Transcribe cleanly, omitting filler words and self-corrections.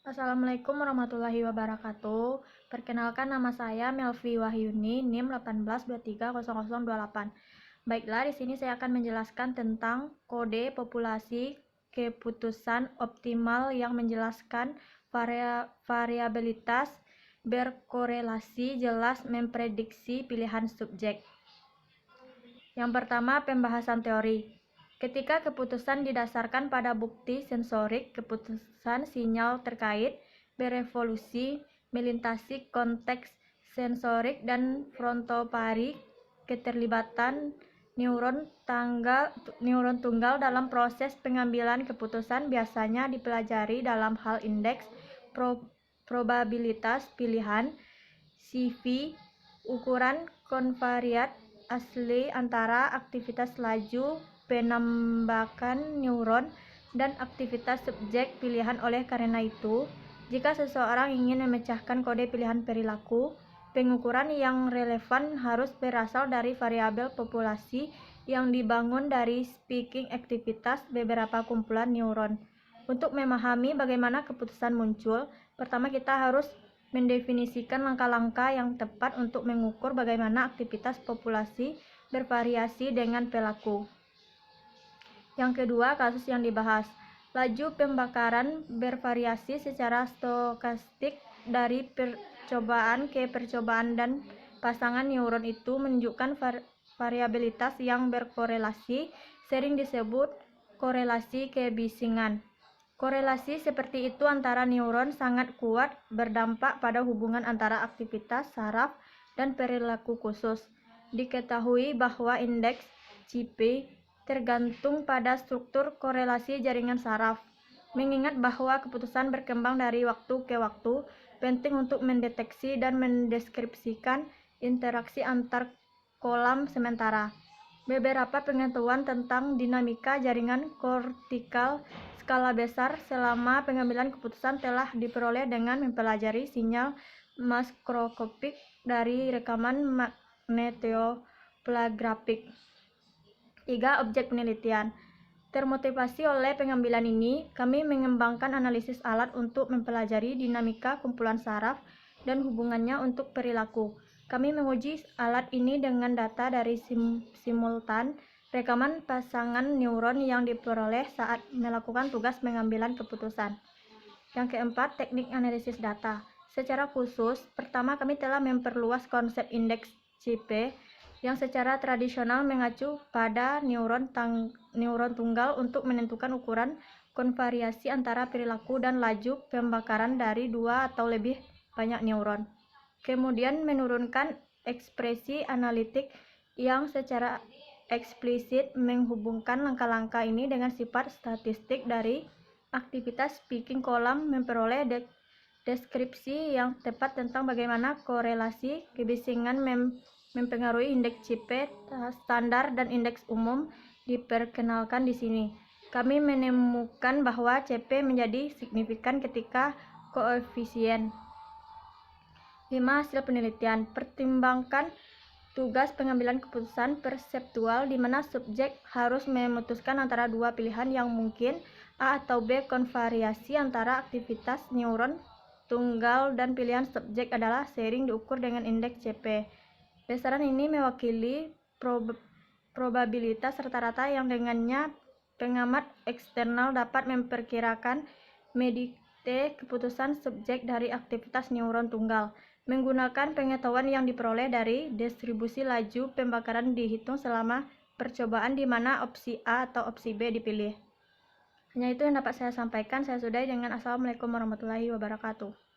Assalamualaikum warahmatullahi wabarakatuh. Perkenalkan, nama saya Melvi Wahyuni, NIM 18230028. Baiklah, di sini saya akan menjelaskan tentang kode populasi keputusan optimal yang menjelaskan variabilitas berkorelasi jelas memprediksi pilihan subjek. Yang pertama, pembahasan teori. Ketika keputusan didasarkan pada bukti sensorik, keputusan sinyal terkait berevolusi melintasi konteks sensorik dan frontoparik, keterlibatan neuron tunggal dalam proses pengambilan keputusan biasanya dipelajari dalam hal indeks probabilitas pilihan, CV, ukuran konvariat asli antara aktivitas laju penembakan neuron dan aktivitas subjek pilihan. Oleh karena itu, jika seseorang ingin memecahkan kode pilihan perilaku, pengukuran yang relevan harus berasal dari variabel populasi yang dibangun dari speaking aktivitas beberapa kumpulan neuron. Untuk memahami bagaimana keputusan muncul, pertama kita harus mendefinisikan langkah-langkah yang tepat untuk mengukur bagaimana aktivitas populasi bervariasi dengan perilaku. Yang kedua, kasus yang dibahas. Laju pembakaran bervariasi secara stokastik dari percobaan ke percobaan dan pasangan neuron itu menunjukkan variabilitas yang berkorelasi, sering disebut korelasi kebisingan. Korelasi seperti itu antara neuron sangat kuat berdampak pada hubungan antara aktivitas saraf dan perilaku khusus. Diketahui bahwa indeks CP tergantung pada struktur korelasi jaringan saraf. Mengingat bahwa keputusan berkembang dari waktu ke waktu, penting untuk mendeteksi dan mendeskripsikan interaksi antar kolam sementara. Beberapa pengetahuan tentang dinamika jaringan kortikal skala besar selama pengambilan keputusan telah diperoleh dengan mempelajari sinyal makroskopik dari rekaman magnetoplografik. 3. Objek penelitian. Termotivasi oleh pengambilan ini, kami mengembangkan analisis alat untuk mempelajari dinamika kumpulan saraf dan hubungannya untuk perilaku. Kami menguji alat ini dengan data dari simultan rekaman pasangan neuron yang diperoleh saat melakukan tugas pengambilan keputusan. Yang keempat, teknik analisis data. Secara khusus, pertama kami telah memperluas konsep indeks CP yang secara tradisional mengacu pada neuron tunggal untuk menentukan ukuran konvariasi antara perilaku dan laju pembakaran dari dua atau lebih banyak neuron. Kemudian menurunkan ekspresi analitik yang secara eksplisit menghubungkan langkah-langkah ini dengan sifat statistik dari aktivitas speaking kolam, memperoleh deskripsi yang tepat tentang bagaimana korelasi kebisingan mempengaruhi indeks CP standar dan indeks umum diperkenalkan di sini. Kami menemukan bahwa CP menjadi signifikan ketika koefisien. 5. Hasil penelitian. Pertimbangkan tugas pengambilan keputusan perseptual di mana subjek harus memutuskan antara dua pilihan yang mungkin, A atau B. Konvariasi antara aktivitas neuron tunggal dan pilihan subjek adalah sering diukur dengan indeks CP. Besaran ini mewakili probabilitas rata-rata yang dengannya pengamat eksternal dapat memperkirakan medikte keputusan subjek dari aktivitas neuron tunggal. Menggunakan pengetahuan yang diperoleh dari distribusi laju pembakaran dihitung selama percobaan di mana opsi A atau opsi B dipilih. Hanya itu yang dapat saya sampaikan. Saya sudahi dengan Assalamualaikum warahmatullahi wabarakatuh.